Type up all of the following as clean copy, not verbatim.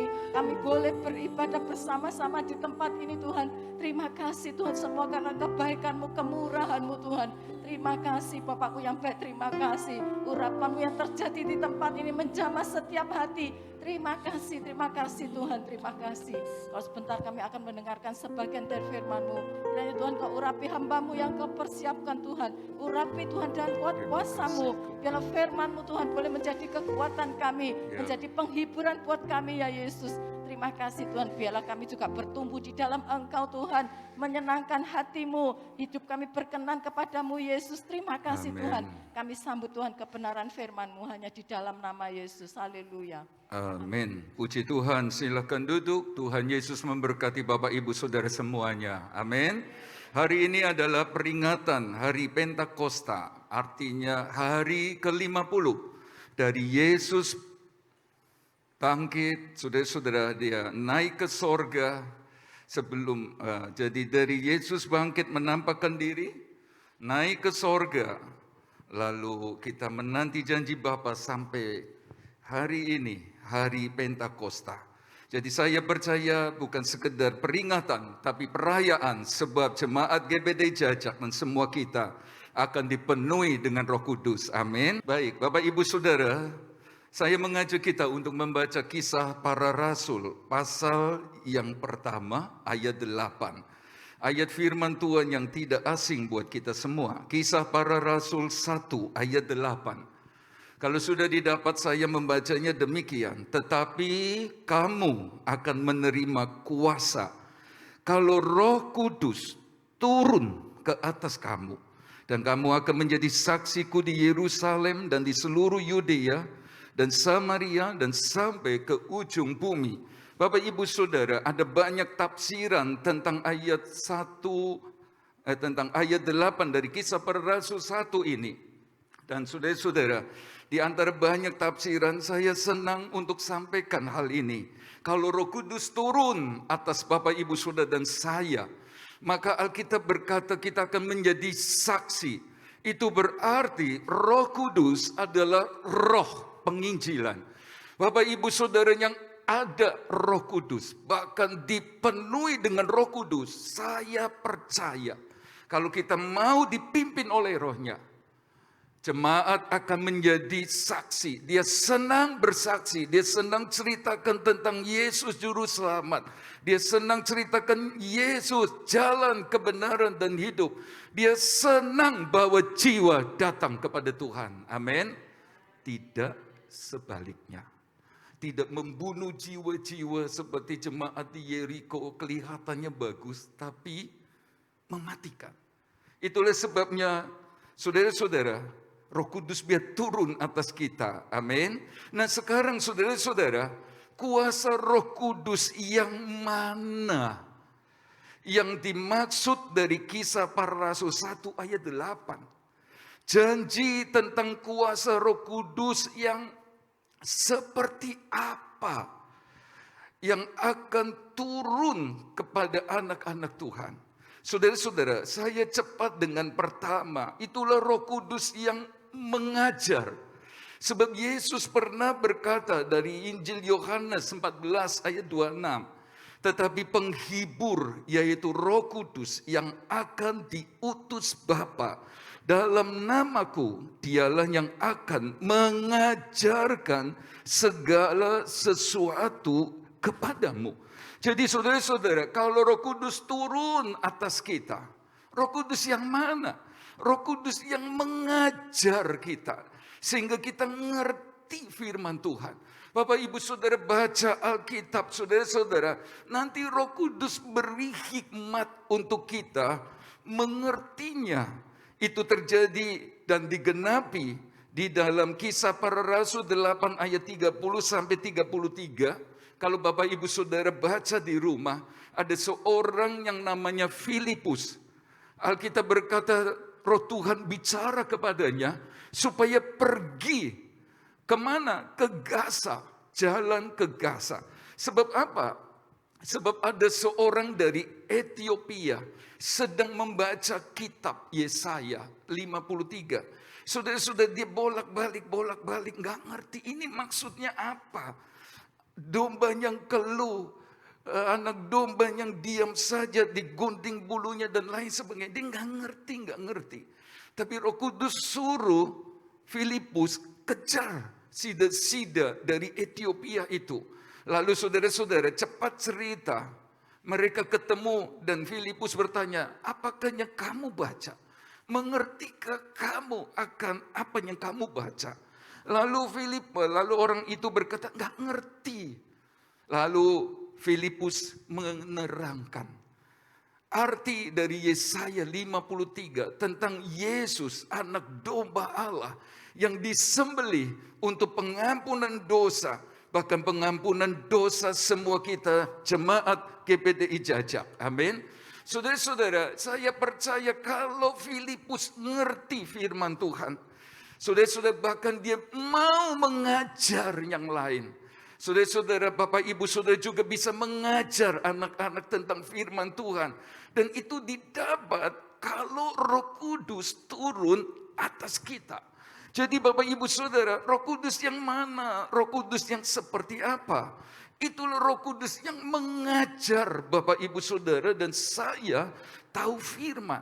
ini kami boleh beribadah bersama-sama di tempat ini Tuhan. Terima kasih Tuhan semua karena kebaikan-Mu, kemurahan-Mu Tuhan. Terima kasih Bapakku yang baik, terima kasih. Urapan-Mu yang terjadi di tempat ini menjamah setiap hati. Terima kasih Tuhan, terima kasih. Kalau sebentar kami akan mendengarkan sebagian dari firman-Mu. Kiranya Tuhan Kau urapi hamba-Mu yang Kau persiapkan Tuhan. Urapi Tuhan dan kuasa-Mu. Biarlah firman-Mu Tuhan boleh menjadi kekuatan kami, menjadi penghiburan buat kami ya Yesus. Terima kasih Tuhan, biarlah kami juga bertumbuh di dalam Engkau Tuhan, menyenangkan hati-Mu, hidup kami berkenan kepadamu Yesus. Terima kasih Tuhan, kami sambut Tuhan kebenaran firman-Mu hanya di dalam nama Yesus. Haleluya. Amin. Puji Tuhan, silakan duduk. Tuhan Yesus memberkati Bapak Ibu Saudara semuanya. Amin. Hari ini adalah peringatan Hari Pentakosta, artinya hari ke-50 dari Yesus bangkit. Saudara-saudara, dia naik ke sorga sebelum, jadi dari Yesus bangkit menampakkan diri, naik ke sorga, lalu kita menanti janji Bapa sampai hari ini, hari Pentakosta. Jadi saya percaya bukan sekedar peringatan, tapi perayaan, sebab jemaat GBD Jajak dan semua kita akan dipenuhi dengan Roh Kudus. Amin. Baik, Bapak Ibu Saudara, saya mengajak kita untuk membaca Kisah Para Rasul, pasal yang pertama, ayat 8. Ayat firman Tuhan yang tidak asing buat kita semua. Kisah Para Rasul 1, ayat 8. Kalau sudah didapat, saya membacanya demikian. Tetapi kamu akan menerima kuasa kalau Roh Kudus turun ke atas kamu. Dan kamu akan menjadi saksiku di Yerusalem dan di seluruh Yudea dan Samaria dan sampai ke ujung bumi. Bapak Ibu Saudara, ada banyak tafsiran tentang ayat 8 dari Kisah Para Rasul 1 ini. Dan saudara-saudara, di antara banyak tafsiran, saya senang untuk sampaikan hal ini. Kalau Roh Kudus turun atas Bapak Ibu Saudara dan saya, maka Alkitab berkata kita akan menjadi saksi. Itu berarti Roh Kudus adalah roh penginjilan. Bapak Ibu Saudara yang ada Roh Kudus, bahkan dipenuhi dengan Roh Kudus, saya percaya kalau kita mau dipimpin oleh Rohnya, jemaat akan menjadi saksi. Dia senang bersaksi. Dia senang ceritakan tentang Yesus Juru Selamat. Dia senang ceritakan Yesus jalan kebenaran dan hidup. Dia senang bawa jiwa datang kepada Tuhan. Amin. Tidak sebaliknya. Tidak membunuh jiwa-jiwa seperti jemaat di Yeriko, kelihatannya bagus, tapi mematikan. Itulah sebabnya, saudara-saudara, Roh Kudus biar turun atas kita. Amin. Nah sekarang saudara-saudara, kuasa Roh Kudus yang mana yang dimaksud dari Kisah Para Rasul 1 ayat 8? Janji tentang kuasa Roh Kudus yang seperti apa yang akan turun kepada anak-anak Tuhan. Saudara-saudara, saya cepat dengan pertama. Itulah Roh Kudus yang mengajar. Sebab Yesus pernah berkata dari Injil Yohanes 14 ayat 26. Tetapi penghibur, yaitu Roh Kudus yang akan diutus Bapa dalam namaku, dialah yang akan mengajarkan segala sesuatu kepadamu. Jadi saudara-saudara, kalau Roh Kudus turun atas kita, Roh Kudus yang mana? Roh Kudus yang mengajar kita, sehingga kita ngerti firman Tuhan. Bapak Ibu Saudara baca Alkitab, saudara-saudara, nanti Roh Kudus beri hikmat untuk kita mengertinya. Itu terjadi dan digenapi di dalam Kisah Para Rasul 8 ayat 30 sampai 33. Kalau Bapak Ibu Saudara baca di rumah, ada seorang yang namanya Filipus. Alkitab berkata Roh Tuhan bicara kepadanya supaya pergi kemana? Ke Gaza, jalan ke Gaza. Sebab apa? Sebab ada seorang dari Ethiopia sedang membaca kitab Yesaya 53. Saudara-saudara, dia bolak-balik, nggak ngerti ini maksudnya apa. domba yang keluh, anak domba yang diam saja, digunting bulunya dan lain sebagainya. Dia nggak ngerti. Tapi Roh Kudus suruh Filipus kejar sida-sida dari Ethiopia itu. Lalu saudara-saudara cepat cerita. Mereka ketemu dan Filipus bertanya, apakah yang kamu baca? Mengertikah kamu akan apa yang kamu baca? Lalu orang itu berkata, nggak ngerti. Lalu Filipus menerangkan arti dari Yesaya 53 tentang Yesus, anak domba Allah yang disembelih untuk pengampunan dosa, bahkan pengampunan dosa semua kita jemaat GPTI Jajak. Amin. Saudara-saudara, saya percaya kalau Filipus ngerti firman Tuhan, saudara-saudara, bahkan dia mau mengajar yang lain. Saudara-saudara, Bapak Ibu Saudara juga bisa mengajar anak-anak tentang firman Tuhan. Dan itu didapat kalau Roh Kudus turun atas kita. Jadi Bapak Ibu Saudara, Roh Kudus yang mana? Roh Kudus yang seperti apa? Itulah Roh Kudus yang mengajar Bapak Ibu Saudara dan saya tahu firman.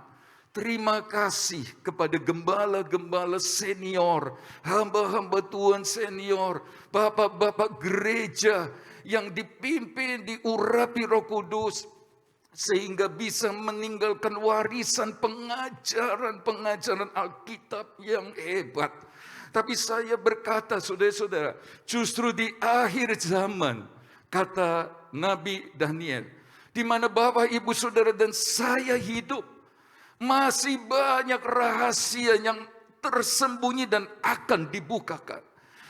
Terima kasih kepada gembala-gembala senior, hamba-hamba Tuhan senior, bapak-bapak gereja yang dipimpin, diurapi Roh Kudus, sehingga bisa meninggalkan warisan pengajaran-pengajaran Alkitab yang hebat. Tapi saya berkata, saudara-saudara, justru di akhir zaman, kata Nabi Daniel, di mana Bapak, Ibu, Saudara, dan saya hidup, masih banyak rahasia yang tersembunyi dan akan dibukakan.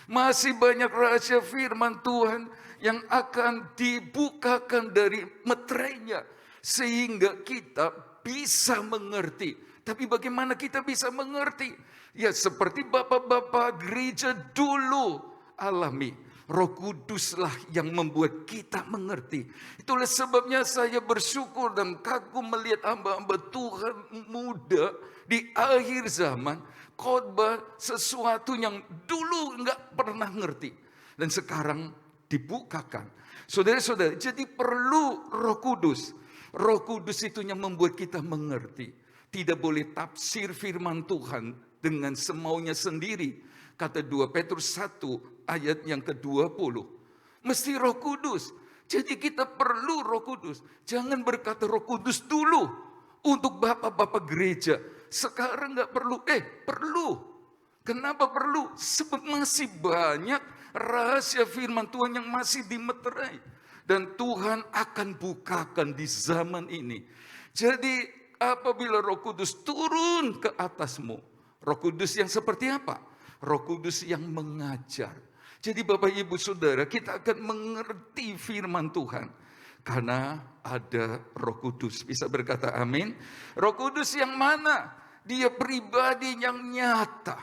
Masih banyak rahasia firman Tuhan yang akan dibukakan dari meterainya. Sehingga kita bisa mengerti. Tapi bagaimana kita bisa mengerti? Ya seperti bapak-bapak gereja dulu alami. Roh Kuduslah yang membuat kita mengerti. Itulah sebabnya saya bersyukur dan kagum melihat hamba-hamba Tuhan muda di akhir zaman khotbah sesuatu yang dulu nggak pernah ngerti dan sekarang dibukakan. Saudara-saudara, jadi perlu Roh Kudus. Roh Kudus itu yang membuat kita mengerti. Tidak boleh tafsir firman Tuhan dengan semaunya sendiri. Kata 2 Petrus 1 ayat yang ke-20. Mesti Roh Kudus. Jadi kita perlu Roh Kudus. Jangan berkata Roh Kudus dulu untuk bapak-bapak gereja. Sekarang nggak perlu. Perlu. Kenapa perlu? Sebab masih banyak rahasia firman Tuhan yang masih dimeterai. Dan Tuhan akan bukakan di zaman ini. Jadi apabila Roh Kudus turun ke atasmu, Roh Kudus yang seperti apa? Roh Kudus yang mengajar. Jadi Bapak Ibu Saudara, kita akan mengerti firman Tuhan. Karena ada Roh Kudus. Bisa berkata amin. Roh Kudus yang mana? Dia pribadi yang nyata.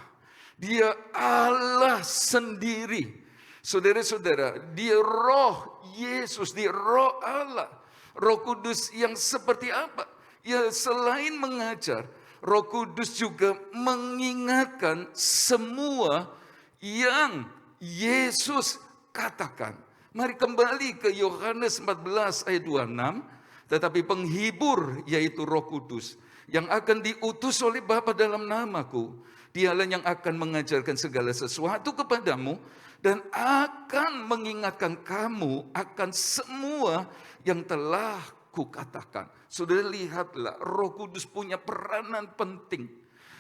Dia Allah sendiri. Saudara-saudara, dia Roh Yesus, dia Roh Allah. Roh Kudus yang seperti apa? Ya selain mengajar, Roh Kudus juga mengingatkan semua yang Yesus katakan. Mari kembali ke Yohanes 14 ayat 26. Tetapi penghibur yaitu Roh Kudus yang akan diutus oleh Bapa dalam namaku. Dialah yang akan mengajarkan segala sesuatu kepadamu dan akan mengingatkan kamu akan semua yang telah kukatakan. Saudara lihatlah, Roh Kudus punya peranan penting.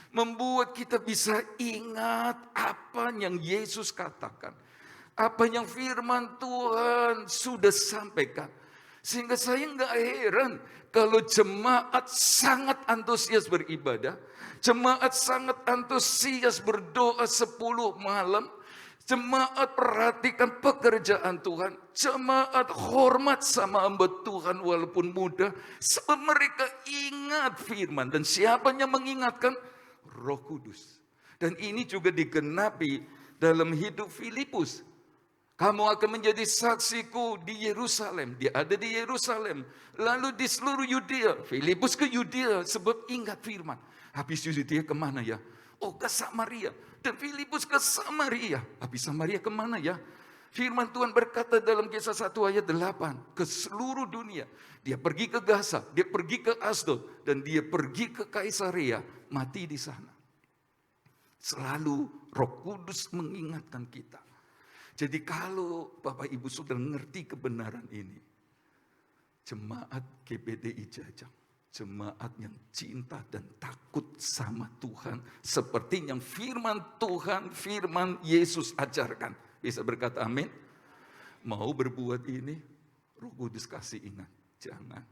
Membuat kita bisa ingat apa yang Yesus katakan. Apa yang firman Tuhan sudah sampaikan. Sehingga saya nggak heran kalau jemaat sangat antusias beribadah. Jemaat sangat antusias berdoa 10 malam. Jemaat perhatikan pekerjaan Tuhan. Jemaat hormat sama hamba Tuhan walaupun muda. Sebab mereka ingat firman. Dan siapa yang mengingatkan? Roh Kudus. Dan ini juga digenapi dalam hidup Filipus. Kamu akan menjadi saksiku di Yerusalem. Dia ada di Yerusalem. Lalu di seluruh Yudea. Filipus ke Yudea sebab ingat firman. Habis Yudea kemana ya? Oh ke Samaria. Dan Filipus ke Samaria. Habis Samaria kemana ya? Firman Tuhan berkata dalam Kisah 1 ayat 8, ke seluruh dunia. Dia pergi ke Gaza, dia pergi ke Asdod, dan dia pergi ke Kaisarea, mati di sana. Selalu Roh Kudus mengingatkan kita. Jadi kalau Bapak Ibu sudah mengerti kebenaran ini, jemaat GBDI Jajang, jemaat yang cinta dan takut sama Tuhan, seperti yang firman Tuhan, firman Yesus ajarkan. Bisa berkata amin? Mau berbuat ini, Roh Kudus kasih ingat, jangan.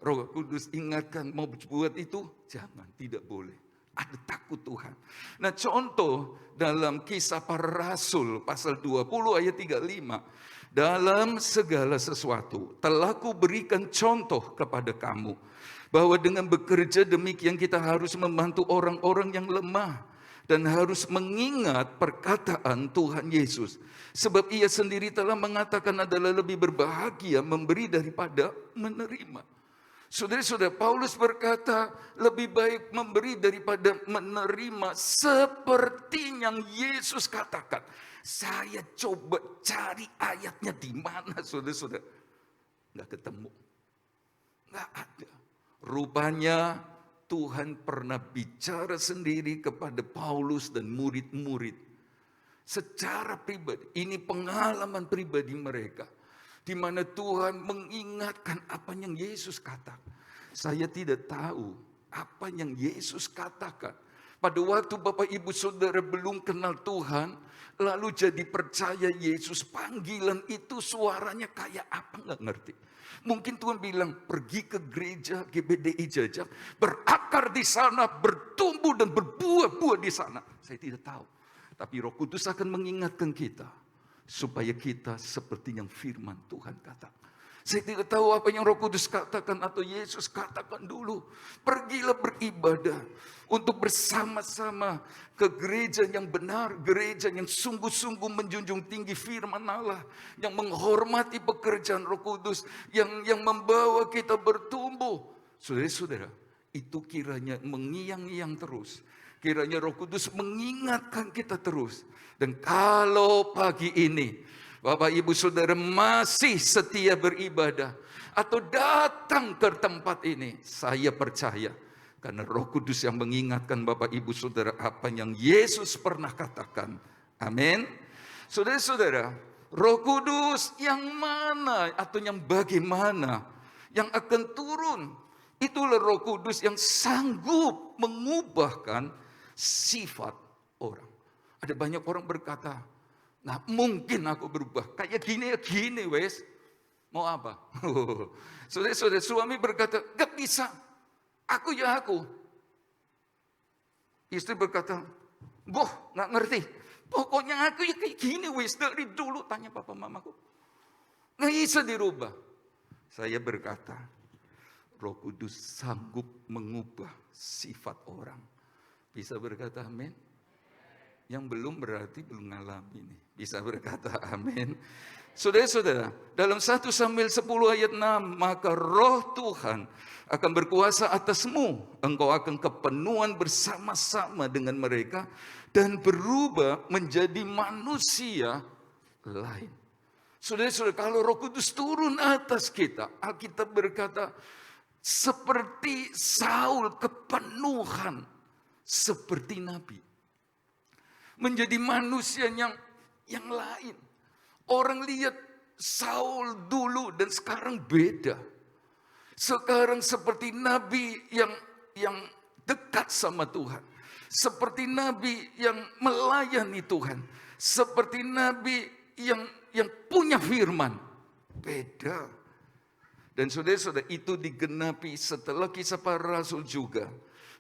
Roh Kudus ingatkan, mau berbuat itu, jangan, tidak boleh. Ada takut Tuhan. Nah, contoh dalam Kisah Para Rasul pasal 20 ayat 35. Dalam segala sesuatu telah kuberikan contoh kepada kamu, bahwa dengan bekerja demikian kita harus membantu orang-orang yang lemah dan harus mengingat perkataan Tuhan Yesus. Sebab ia sendiri telah mengatakan adalah lebih berbahagia memberi daripada menerima. Saudara-saudara, Paulus berkata lebih baik memberi daripada menerima, seperti yang Yesus katakan. Saya coba cari ayatnya di mana, saudara-saudara. Nggak ketemu. Nggak ada. Rupanya Tuhan pernah bicara sendiri kepada Paulus dan murid-murid. Secara pribadi, ini pengalaman pribadi mereka. Di mana Tuhan mengingatkan apa yang Yesus katakan. Saya tidak tahu apa yang Yesus katakan. Pada waktu Bapak Ibu Saudara belum kenal Tuhan, lalu jadi percaya Yesus, panggilan itu suaranya kayak apa nggak ngerti. Mungkin Tuhan bilang pergi ke gereja GBDI Jajang, berakar di sana, bertumbuh dan berbuah-buah di sana. Saya tidak tahu. Tapi Roh Kudus akan mengingatkan kita, supaya kita seperti yang firman Tuhan katakan. Saya tidak tahu apa yang Roh Kudus katakan atau Yesus katakan dulu. Pergilah beribadah untuk bersama-sama ke gereja yang benar, gereja yang sungguh-sungguh menjunjung tinggi firman Allah, yang menghormati pekerjaan Roh Kudus, yang membawa kita bertumbuh. Saudara-saudara, itu kiranya mengiang-iang terus. Kiranya Roh Kudus mengingatkan kita terus. Dan kalau pagi ini Bapak Ibu Saudara masih setia beribadah atau datang ke tempat ini, saya percaya karena Roh Kudus yang mengingatkan Bapak Ibu Saudara apa yang Yesus pernah katakan. Amin. Saudara-saudara, Roh Kudus yang mana atau yang bagaimana yang akan turun? Itulah Roh Kudus yang sanggup mengubahkan sifat orang. Ada banyak orang berkata, nah mungkin aku berubah. Kayak gini wes. Mau apa? Saudara-saudara, suami berkata, gak bisa. Aku ya aku. Istri berkata, boh gak ngerti. Pokoknya aku ya kayak gini wes. Dari dulu tanya papa mamaku. Gak bisa dirubah. Saya berkata, Roh Kudus sanggup mengubah sifat orang. Bisa berkata amin? Yang belum berarti belum ngalami nih. Bisa berkata amin. Saudara-saudara, dalam 1 Samuel 10 ayat 6, maka Roh Tuhan akan berkuasa atasmu. Engkau akan kepenuhan bersama-sama dengan mereka dan berubah menjadi manusia lain. Saudara-saudara, kalau Roh Kudus turun atas kita, Alkitab berkata seperti Saul, kepenuhan seperti Nabi. Menjadi manusia yang lain. Orang lihat Saul dulu dan sekarang beda. Sekarang seperti nabi yang dekat sama Tuhan. Seperti nabi yang melayani Tuhan. Seperti nabi yang punya firman. Beda. Dan saudara-saudara, itu digenapi setelah Kisah Para Rasul juga.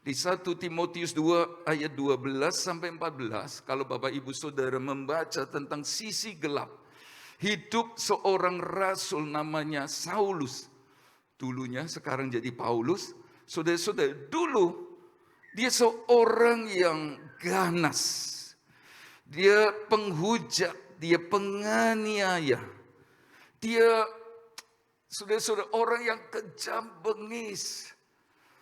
Di 1 Timotius 2 ayat 12 sampai 14, kalau Bapak Ibu Saudara membaca tentang sisi gelap hidup seorang rasul namanya Saulus. Dulunya sekarang jadi Paulus. Saudara-saudara, dulu dia seorang yang ganas. Dia penghujat, dia penganiaya. Dia, saudara-saudara, orang yang kejam bengis.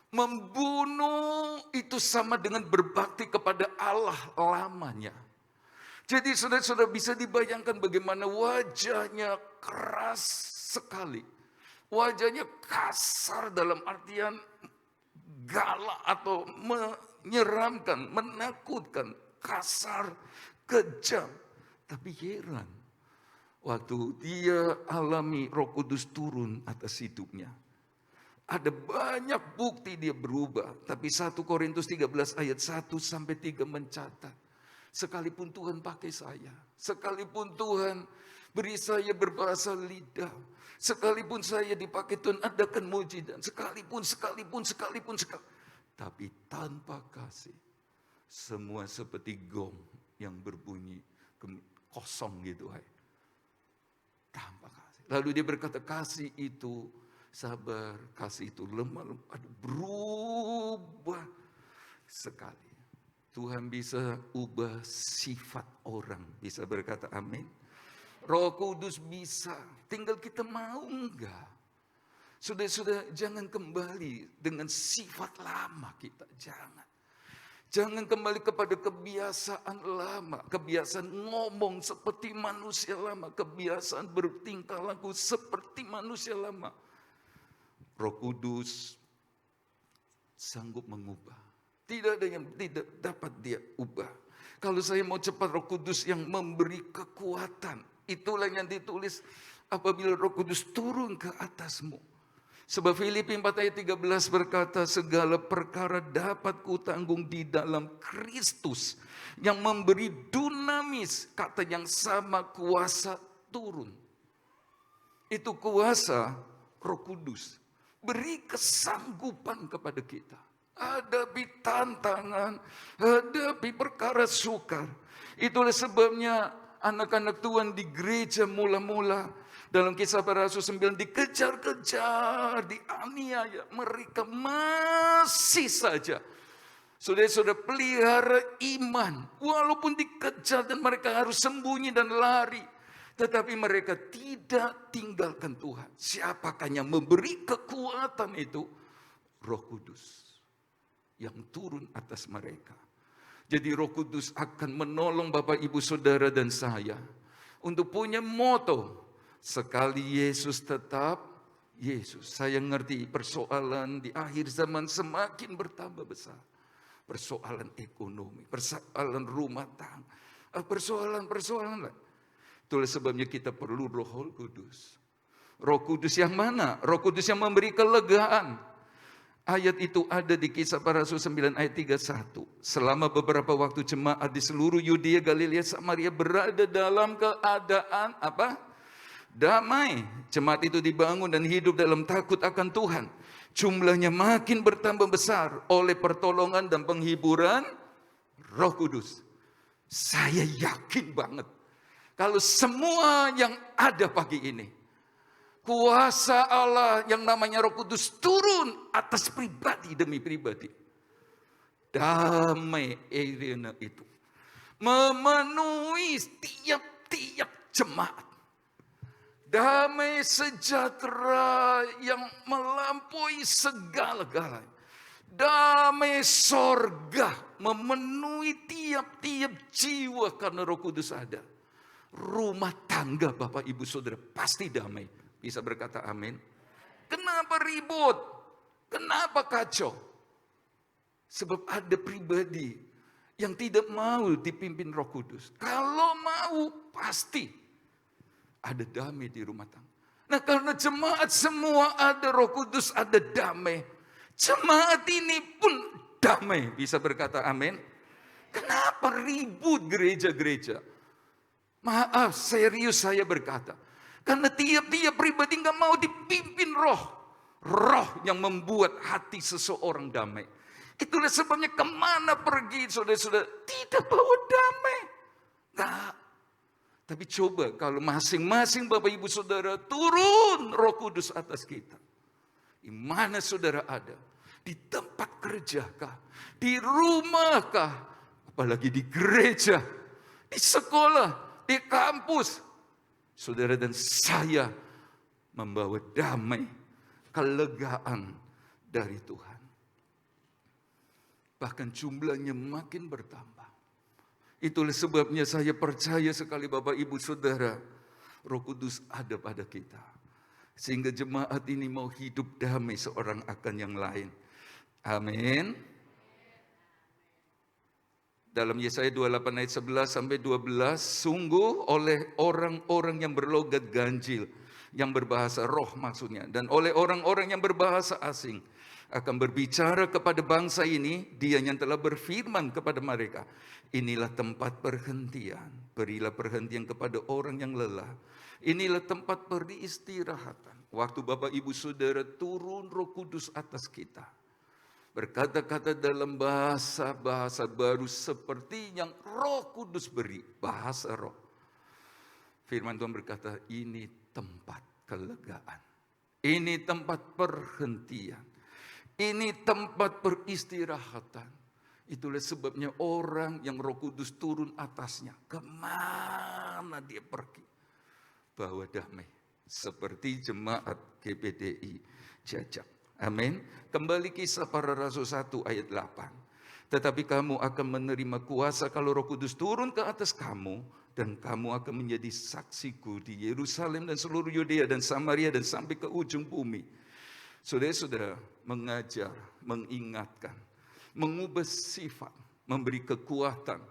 Membunuh itu sama dengan berbakti kepada Allah lamanya. Jadi saudara-saudara bisa dibayangkan bagaimana wajahnya keras sekali. Wajahnya kasar dalam artian galak atau menyeramkan, menakutkan, kasar, kejam. Tapi heran, waktu dia alami Roh Kudus turun atas hidupnya, ada banyak bukti dia berubah. Tapi 1 Korintus 13 ayat 1-3 mencatat, sekalipun Tuhan pakai saya, sekalipun Tuhan beri saya berbahasa lidah, sekalipun saya dipakai Tuhan adakan mujizat, sekalipun, tapi tanpa kasih, semua seperti gong yang berbunyi kosong gitu. Tanpa kasih. Lalu dia berkata, kasih itu sabar, kasih itu lemah, berubah sekali. Tuhan bisa ubah sifat orang, bisa berkata amin. Roh Kudus bisa, tinggal kita mau enggak. Sudah jangan kembali dengan sifat lama kita, jangan. Jangan kembali kepada kebiasaan lama, kebiasaan ngomong seperti manusia lama, kebiasaan bertingkah laku seperti manusia lama. Roh Kudus sanggup mengubah. Tidak ada yang tidak dapat dia ubah. Kalau saya mau cepat, Roh Kudus yang memberi kekuatan. Itulah yang ditulis apabila Roh Kudus turun ke atasmu. Sebab Filipi 4 ayat 13 berkata, segala perkara dapat kutanggung di dalam Kristus yang memberi dunamis, kata yang sama, kuasa turun. Itu kuasa Roh Kudus. Beri kesanggupan kepada kita. Hadapi tantangan, hadapi perkara sukar. Itulah sebabnya anak-anak Tuhan di gereja mula-mula dalam Kisah Para Rasul 9 dikejar-kejar, dianiaya. Mereka masih saja saudara-saudara pelihara iman. Walaupun dikejar dan mereka harus sembunyi dan lari, tetapi mereka tidak tinggalkan Tuhan. Siapakah yang memberi kekuatan itu? Roh Kudus yang turun atas mereka. Jadi Roh Kudus akan menolong Bapak, Ibu, Saudara dan saya untuk punya moto, sekali Yesus tetap Yesus. Saya ngerti persoalan di akhir zaman semakin bertambah besar. Persoalan ekonomi, persoalan rumah tangga, persoalan lain. Itulah sebabnya kita perlu Roh Kudus. Roh Kudus yang mana? Roh Kudus yang memberi kelegaan. Ayat itu ada di Kisah Para Rasul 9 ayat 31. Selama beberapa waktu jemaat di seluruh Yudea, Galilea, Samaria berada dalam keadaan apa? Damai. Jemaat itu dibangun dan hidup dalam takut akan Tuhan. Jumlahnya makin bertambah besar oleh pertolongan dan penghiburan Roh Kudus. Saya yakin banget kalau semua yang ada pagi ini, kuasa Allah yang namanya Roh Kudus turun atas pribadi demi pribadi. Damai arena itu memenuhi tiap-tiap jemaat. Damai sejahtera yang melampaui segala-galanya. Damai sorga memenuhi tiap-tiap jiwa karena Roh Kudus ada. Rumah tangga Bapak, Ibu, Saudara pasti damai. Bisa berkata amin. Kenapa ribut? Kenapa kacau? Sebab ada pribadi yang tidak mau dipimpin Roh Kudus. Kalau mau pasti ada damai di rumah tangga. Nah, karena jemaat semua ada Roh Kudus, ada damai. Jemaat ini pun damai. Bisa berkata amin. Kenapa ribut gereja-gereja? Maaf, serius saya berkata. Karena tiap-tiap pribadi nggak mau dipimpin roh. Roh yang membuat hati seseorang damai. Itulah sebabnya kemana pergi saudara-saudara tidak bawa damai. Nggak. Tapi coba kalau masing-masing Bapak, Ibu, Saudara turun Roh Kudus atas kita. Di mana saudara ada? Di tempat kerjakah? Di rumahkah? Apalagi di gereja, di sekolah, di kampus. Saudara dan saya membawa damai, kelegaan dari Tuhan. Bahkan jumlahnya makin bertambah. Itulah sebabnya saya percaya sekali Bapak Ibu Saudara, Roh Kudus ada pada kita. Sehingga jemaat ini mau hidup damai seorang akan yang lain. Amin. Dalam Yesaya 28 ayat 11 sampai 12, sungguh oleh orang-orang yang berlogat ganjil, yang berbahasa roh maksudnya, dan oleh orang-orang yang berbahasa asing, akan berbicara kepada bangsa ini, Dia yang telah berfirman kepada mereka, inilah tempat perhentian, berilah perhentian kepada orang yang lelah. Inilah tempat peristirahatan. Waktu Bapak Ibu Saudara turun Roh Kudus atas kita, berkata-kata dalam bahasa-bahasa baru seperti yang Roh Kudus beri, bahasa roh. Firman Tuhan berkata, ini tempat kelegaan. Ini tempat perhentian. Ini tempat peristirahatan. Itulah sebabnya orang yang Roh Kudus turun atasnya, kemana dia pergi, bawa damai. Seperti jemaat GPDI Jajak. Amin. Kembali Kisah Para Rasul 1 ayat 8. Tetapi kamu akan menerima kuasa kalau Roh Kudus turun ke atas kamu, dan kamu akan menjadi saksiku di Yerusalem dan seluruh Yudea dan Samaria dan sampai ke ujung bumi. Saudara-saudara, mengajar, mengingatkan, mengubah sifat, memberi kekuatan,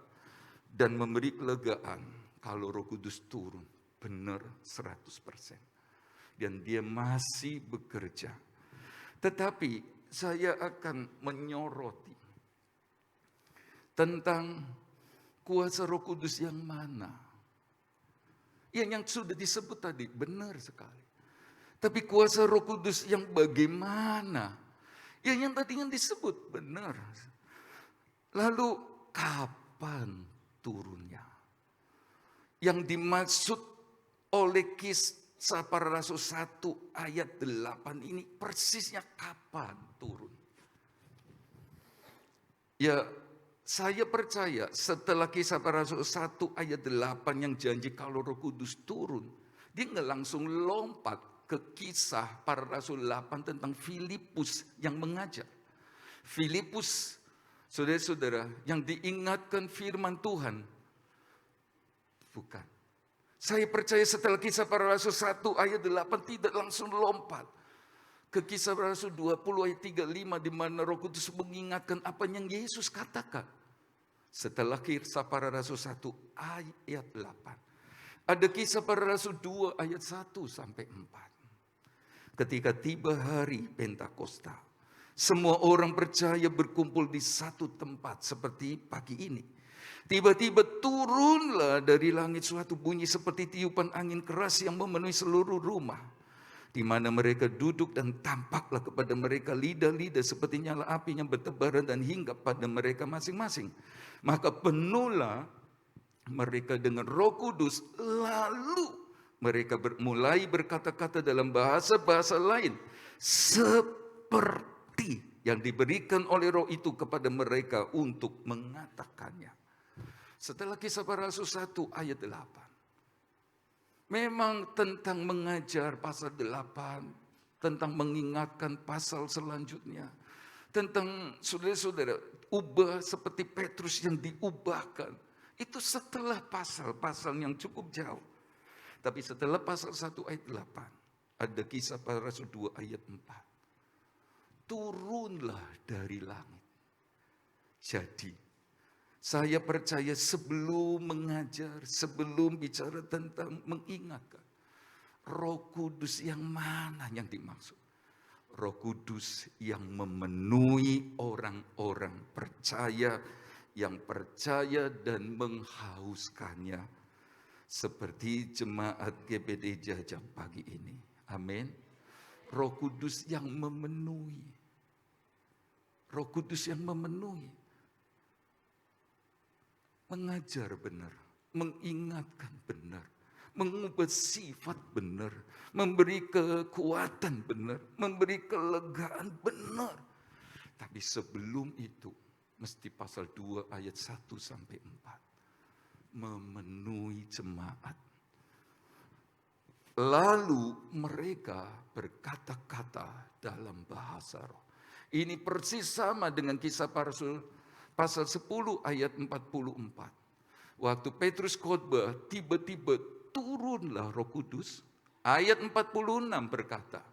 dan memberi kelegaan kalau Roh Kudus turun benar 100%. Dan dia masih bekerja. Tetapi saya akan menyoroti tentang kuasa Roh Kudus yang mana. Yang sudah disebut tadi benar sekali. Tapi kuasa Roh Kudus yang bagaimana? Yang tadi yang disebut benar. Lalu kapan turunnya? Yang dimaksud oleh Kisah Para Rasul 1 ayat 8 ini persisnya kapan turun? Ya, saya percaya setelah Kisah Para Rasul 1 ayat 8 yang janji kalau Roh Kudus turun, dia nggak langsung lompat ke Kisah Para Rasul 8 tentang Filipus yang mengajar. Filipus, saudara-saudara, yang diingatkan firman Tuhan. Bukan. Saya percaya setelah Kisah Para Rasul 1 ayat 8 tidak langsung lompat ke Kisah Para Rasul 20 ayat 35 di mana Roh Kudus mengingatkan apa yang Yesus katakan. Setelah Kisah Para Rasul 1 ayat 8. Ada Kisah Para Rasul 2 ayat 1 sampai 4. Ketika tiba hari Pentakosta, semua orang percaya berkumpul di satu tempat seperti pagi ini. Tiba-tiba turunlah dari langit suatu bunyi seperti tiupan angin keras yang memenuhi seluruh rumah. Di mana mereka duduk dan tampaklah kepada mereka lidah-lidah seperti nyala api yang bertebaran dan hinggap pada mereka masing-masing. Maka penuhlah mereka dengan Roh Kudus, lalu mereka mulai berkata-kata dalam bahasa-bahasa lain seperti yang diberikan oleh Roh itu kepada mereka untuk mengatakannya. Setelah Kisah Para Rasul 1 ayat 8. Memang tentang mengajar pasal 8, tentang mengingatkan pasal selanjutnya. Tentang saudara-saudara, ubah seperti Petrus yang diubahkan. Itu setelah pasal-pasal yang cukup jauh. Tapi setelah pasal 1 ayat 8, ada Kisah Para Rasul 2 ayat 4. Turunlah dari langit. Jadi, saya percaya sebelum mengajar, sebelum bicara tentang mengingatkan, Roh Kudus yang mana yang dimaksud? Roh Kudus yang memenuhi orang-orang percaya, yang percaya dan menghauskannya. Seperti jemaat GPD Jajak pagi ini. Amin. Roh Kudus yang memenuhi. Roh Kudus yang memenuhi. Mengajar benar, mengingatkan benar, mengubah sifat benar, memberi kekuatan benar, memberi kelegaan benar. Tapi sebelum itu, mesti pasal 2 ayat 1 sampai 4. Memenuhi jemaat. Lalu mereka berkata-kata dalam bahasa roh. Ini persis sama dengan Kisah Para Rasul pasal 10 ayat 44. Waktu Petrus khotbah, tiba-tiba turunlah Roh Kudus. Ayat 46 berkata,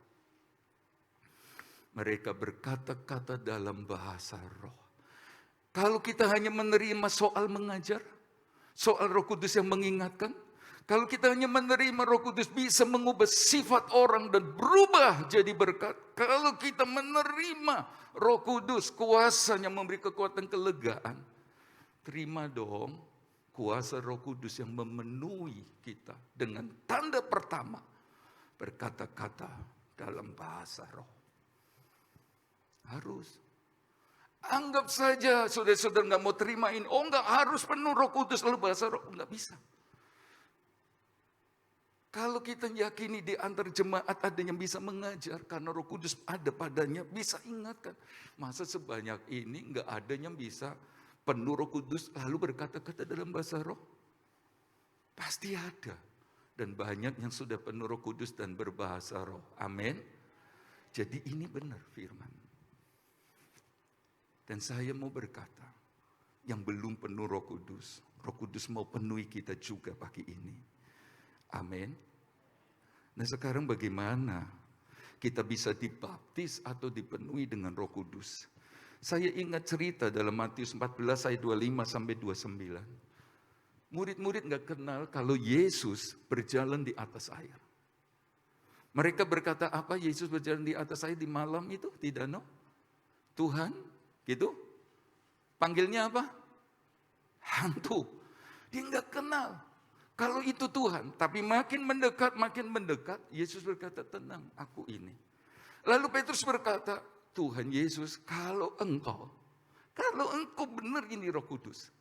mereka berkata-kata dalam bahasa roh. Kalau kita hanya menerima soal mengajar, soal Roh Kudus yang mengingatkan, kalau kita hanya menerima Roh Kudus bisa mengubah sifat orang dan berubah jadi berkat. Kalau kita menerima Roh Kudus, kuasanya memberi kekuatan kelegaan. Terima dong kuasa Roh Kudus yang memenuhi kita dengan tanda pertama, berkata-kata dalam bahasa roh. Harus. Anggap saja saudara-saudara nggak mau terima ini. Oh, nggak harus penuh Roh Kudus lalu bahasa roh. Nggak bisa. Kalau kita yakini di antar jemaat ada yang bisa mengajar karena Roh Kudus ada padanya, bisa ingatkan. Masa sebanyak ini nggak ada yang bisa penuh Roh Kudus lalu berkata-kata dalam bahasa roh? Pasti ada. Dan banyak yang sudah penuh Roh Kudus dan berbahasa roh. Amin. Jadi ini benar firman. Dan saya mau berkata, yang belum penuh Roh Kudus mau penuhi kita juga pagi ini. Amin. Nah sekarang bagaimana kita bisa dibaptis atau dipenuhi dengan Roh Kudus? Saya ingat cerita dalam Matius 14 ayat 25 sampai 29. Murid-murid gak kenal kalau Yesus berjalan di atas air. Mereka berkata apa Yesus berjalan di atas air di malam itu di danau? Tuhan, gitu? Panggilnya apa? Hantu. Dia gak kenal kalau itu Tuhan. Tapi makin mendekat, Yesus berkata, tenang, aku ini. Lalu Petrus berkata, Tuhan Yesus, kalau engkau benar ini Roh Kudus.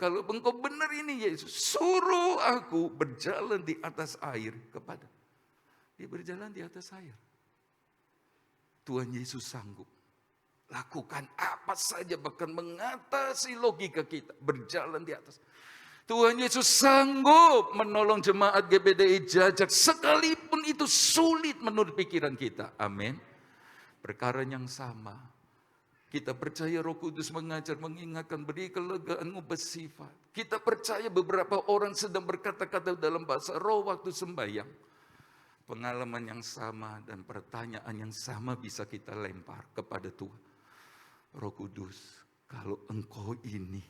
Kalau engkau benar ini Yesus, suruh aku berjalan di atas air kepada. Dia berjalan di atas air. Tuhan Yesus sanggup. Lakukan apa saja bahkan mengatasi logika kita. Berjalan di atas. Tuhan Yesus sanggup menolong jemaat GBDI Jajak sekalipun itu sulit menurut pikiran kita. Amin. Perkara yang sama. Kita percaya Roh Kudus mengajar, mengingatkan, beri kelegaan, ngubah sifat. Kita percaya beberapa orang sedang berkata-kata dalam bahasa roh waktu sembahyang. Pengalaman yang sama dan pertanyaan yang sama bisa kita lempar kepada Tuhan. Roh Kudus, kalau engkau ini,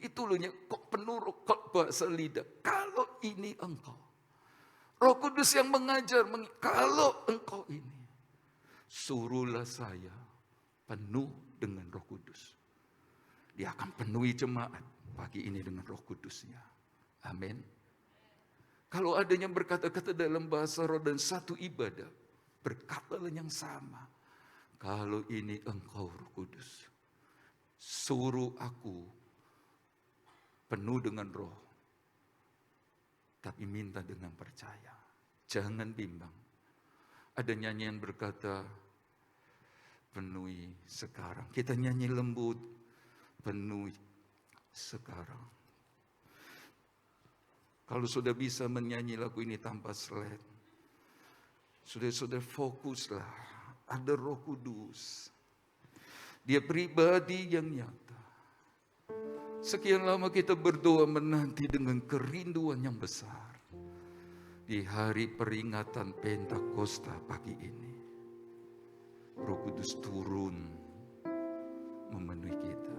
itu loh kok penuh kok bahasa lidah. Kalau ini engkau. Roh Kudus yang mengajar, kalau engkau ini, suruhlah saya penuh dengan Roh Kudus. Dia akan penuhi jemaat pagi ini dengan Roh Kudusnya. Amin. Kalau ada yang berkata-kata dalam bahasa roh dan satu ibadah, berkatalah yang sama. Kalau ini engkau Roh Kudus, suruh aku penuh dengan roh. Tapi minta dengan percaya. Jangan bimbang. Ada nyanyian berkata, penuhi sekarang. Kita nyanyi lembut, penuhi sekarang. Kalau sudah bisa menyanyi lagu ini tanpa slide, sudah fokuslah. Ada Roh Kudus. Dia pribadi yang nyata. Sekian lama kita berdoa menanti dengan kerinduan yang besar. Di hari peringatan Pentakosta pagi ini. Roh Kudus turun memenuhi kita.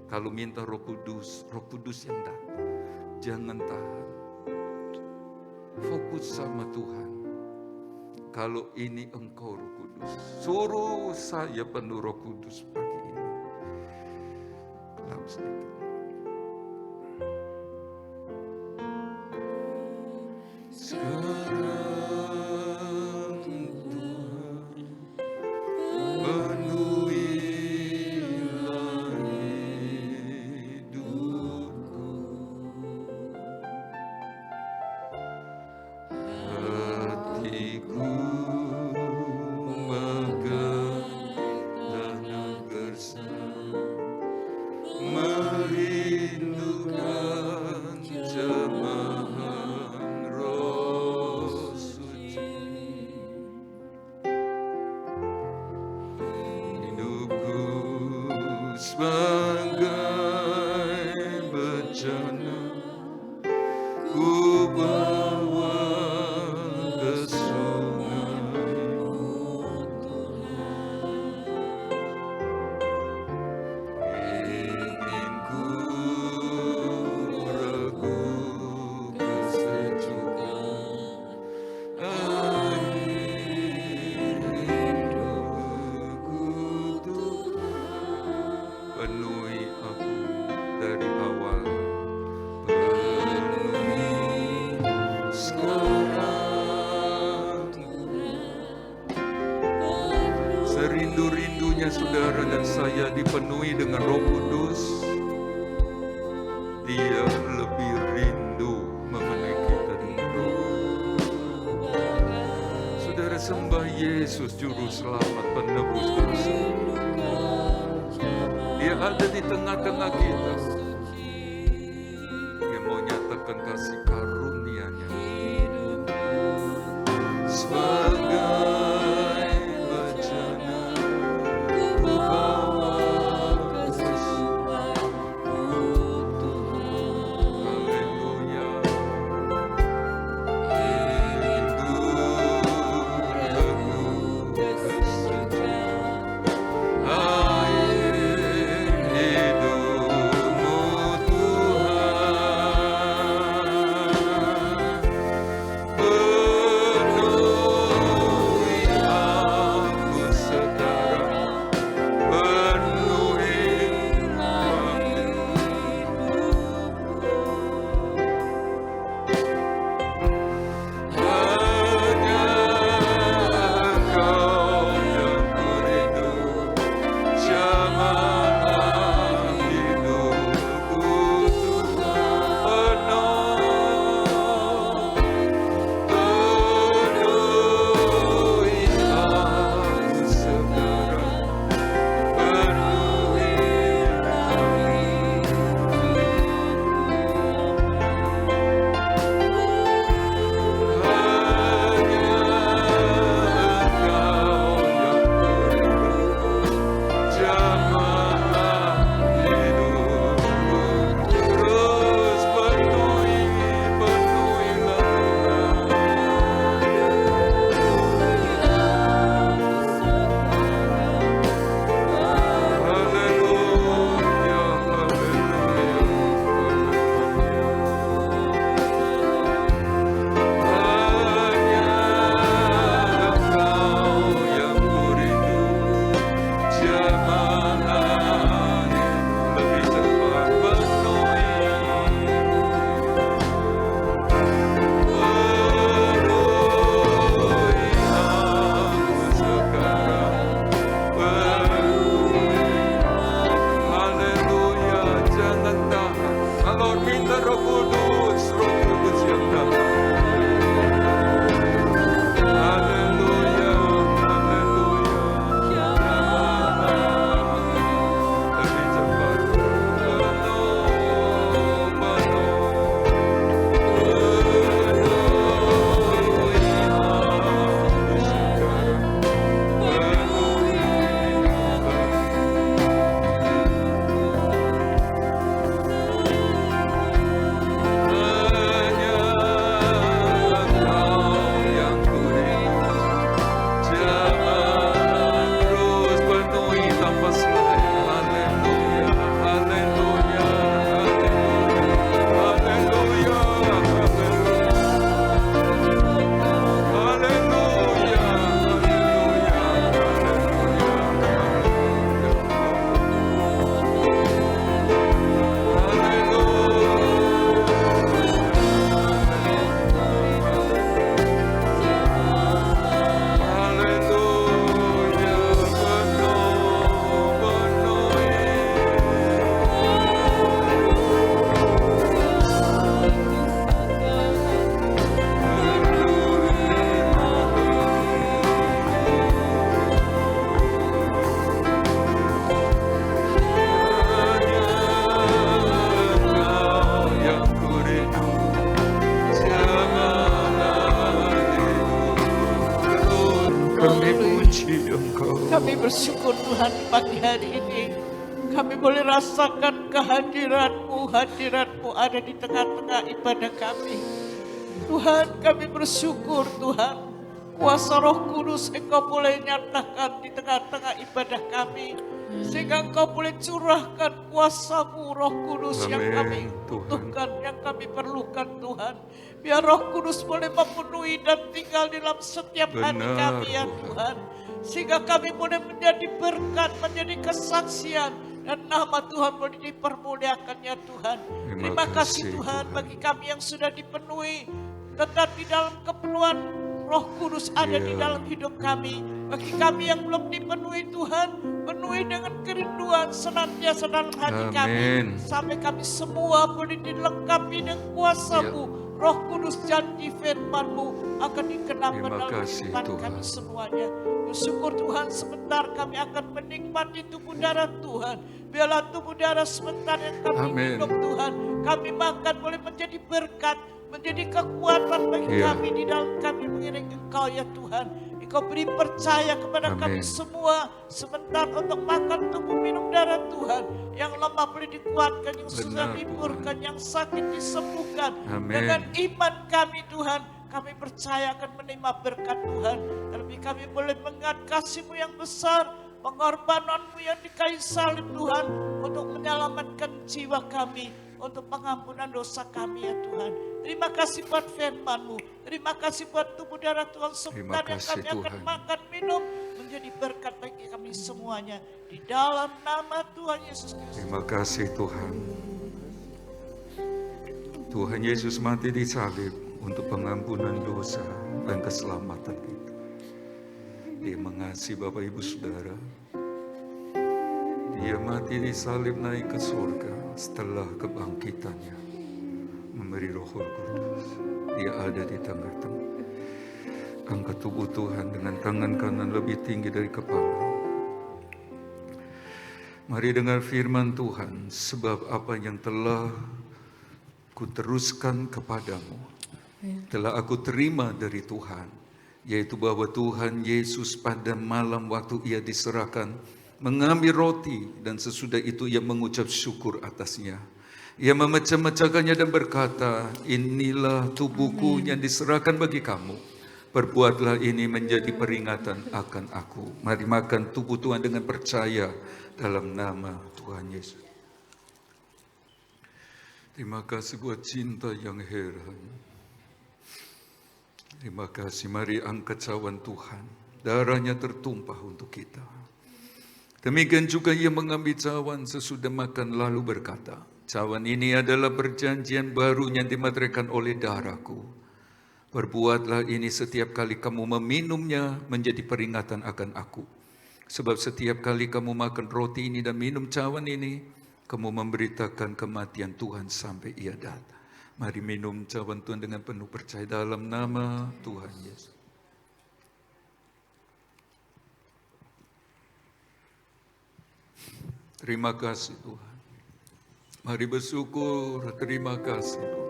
Kalau minta Roh Kudus yang datang. Jangan tahan. Fokus sama Tuhan. Kalau ini engkau Roh Kudus, suruh saya penuh Roh Kudus pagi ini. Kelap sedikit. Sekarang Tuhan penuhilah hidupku. Hatiku megah dan gersang, merindukan jemahan Roh Suci. Hidupku sebagai wajana ku bawa ke surga-Mu ingin ku ragu kesejukan air hidupku Tuhan penuhi aku dari awal penuhi sekarang serindu-rindunya saudara dan saya dipenuhi dengan Roh Kudus. Dia lebih rindu mengenai kita dengan Roh. Saudara sembah Yesus Juru Selamat penebus dosa. Dia ada di tengah-tengah kita. Dia mau nyatakan kasih karunia-Nya. Sebagai wajana ku bawa ke surga-Mu Tuhan. Haleluya. Ingin ku ragu kesejukan air hidupmu Tuhan. Penuhi aku sekarang, penuhi hanya Engkau yang kurindu, jamaah hidupku Tuhan. Penuhi aku sekarang, penuhi Kami bersyukur Tuhan pagi hari ini. Kami boleh rasakan kehadiran-Mu, hadirat-Mu ada di tengah-tengah ibadah kami. Tuhan, kami bersyukur Tuhan, kuasa Roh Kudus Engkau boleh nyatakan di tengah-tengah ibadah kami, sehingga Engkau boleh curahkan kuasa-Mu, Roh Kudus yang kami butuhkan, yang kami perlukan Tuhan. Biar Roh Kudus boleh memenuhi dan tinggal dalam setiap hati kami ya Tuhan. Sehingga kami boleh menjadi berkat, menjadi kesaksian, dan nama Tuhan boleh dipermuliakan ya Tuhan. Terima kasih Tuhan bagi kami yang sudah dipenuhi, tetap di dalam kepenuhan Roh Kudus ada di dalam hidup kami. Bagi kami yang belum dipenuhi Tuhan, penuhi dengan kerinduan senantiasa dalam hati kami. Sampai kami semua boleh dilengkapi dengan kuasa-Mu. Roh Kudus, janji firman-Mu akan digenapi dalam kehidupan kami semuanya. Bersyukur Tuhan, sebentar kami akan menikmati tubuh darah Tuhan. Biarlah tubuh darah sebentar yang kami minum Tuhan, kami makan boleh menjadi berkat, menjadi kekuatan bagi kami di dalam kami mengiringi Engkau ya Tuhan. Engkau beri percaya kepada kami semua sebentar untuk makan tubuh minum darah Tuhan. Yang lemah boleh dikuatkan, yang susah dihiburkan, yang sakit disembuhkan. Dengan iman kami Tuhan, kami percaya akan menerima berkat Tuhan. Tapi kami boleh mengingat kasih-Mu yang besar, pengorbanan-Mu yang di kayu salib Tuhan, untuk menyelamatkan jiwa kami, untuk pengampunan dosa kami ya Tuhan. Terima kasih buat firman-Mu, terima kasih buat tubuh darah Tuhan sebentar yang kami akan makan minum, menjadi berkat bagi kami semuanya. Di dalam nama Tuhan Yesus Kristus. Terima kasih Tuhan. Tuhan Yesus mati di salib untuk pengampunan dosa dan keselamatan kita. Dia mengasihi Bapak Ibu Saudara. Dia mati di salib naik ke surga setelah kebangkitannya, memberi Roh Kudus. Dia ada di tengah-tengah. Angkat tubuh Tuhan dengan tangan kanan lebih tinggi dari kepala. Mari dengar firman Tuhan, sebab apa yang telah kuteruskan kepadamu telah aku terima dari Tuhan, yaitu bahwa Tuhan Yesus pada malam waktu Ia diserahkan mengambil roti, dan sesudah itu Ia mengucap syukur atasnya. Ia memecah-mecahkannya dan berkata, inilah tubuhku yang diserahkan bagi kamu. Perbuatlah ini menjadi peringatan akan aku. Mari makan tubuh Tuhan dengan percaya dalam nama Tuhan Yesus. Terima kasih buat cinta yang heran. Terima kasih, mari angkat cawan Tuhan. Darahnya tertumpah untuk kita. Demikian juga Ia mengambil cawan sesudah makan lalu berkata, cawan ini adalah perjanjian baru yang dimeteraikan oleh darahku. Perbuatlah ini setiap kali kamu meminumnya menjadi peringatan akan aku. Sebab setiap kali kamu makan roti ini dan minum cawan ini, kamu memberitakan kematian Tuhan sampai Ia datang. Mari minum cawan Tuhan dengan penuh percaya dalam nama Tuhan Yesus. Terima kasih Tuhan. Mari bersyukur, terima kasih Tuhan.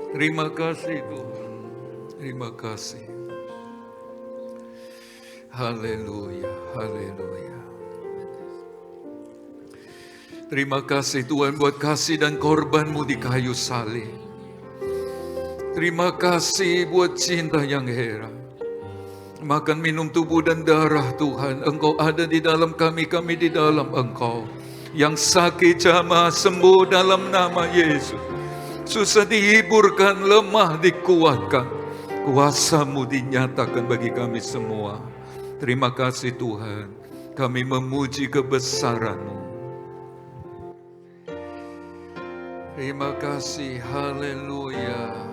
Terima kasih Tuhan. Terima kasih. Haleluya, haleluya. Terima kasih Tuhan buat kasih dan korban-Mu di kayu salib. Terima kasih buat cinta yang heran. Makan minum tubuh dan darah Tuhan, Engkau ada di dalam kami, kami di dalam Engkau. Yang sakit jamah sembuh dalam nama Yesus. Susah dihiburkan, lemah dikuatkan. Kuasa-Mu dinyatakan bagi kami semua. Terima kasih Tuhan, kami memuji kebesaran-Mu. Terima kasih, haleluya.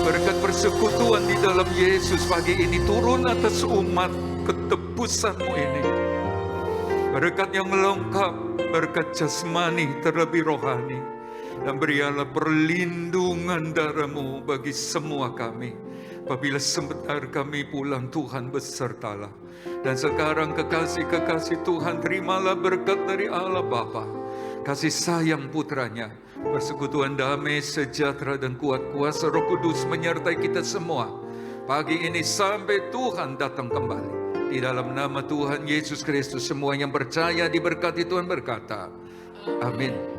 berkat persekutuan di dalam Yesus pagi ini turun atas umat ketebusan-Mu ini. Berkat yang lengkap, berkat jasmani terlebih rohani. Dan berilah perlindungan darah-Mu bagi semua kami. Apabila sebentar kami pulang, Tuhan besertalah. Dan sekarang kekasih-kekasih Tuhan, terimalah berkat dari Allah Bapa, kasih sayang putranya, persekutuan damai, sejahtera dan kuat kuasa Roh Kudus menyertai kita semua pagi ini sampai Tuhan datang kembali. Di dalam nama Tuhan Yesus Kristus, semua yang percaya diberkati Tuhan berkata, amin.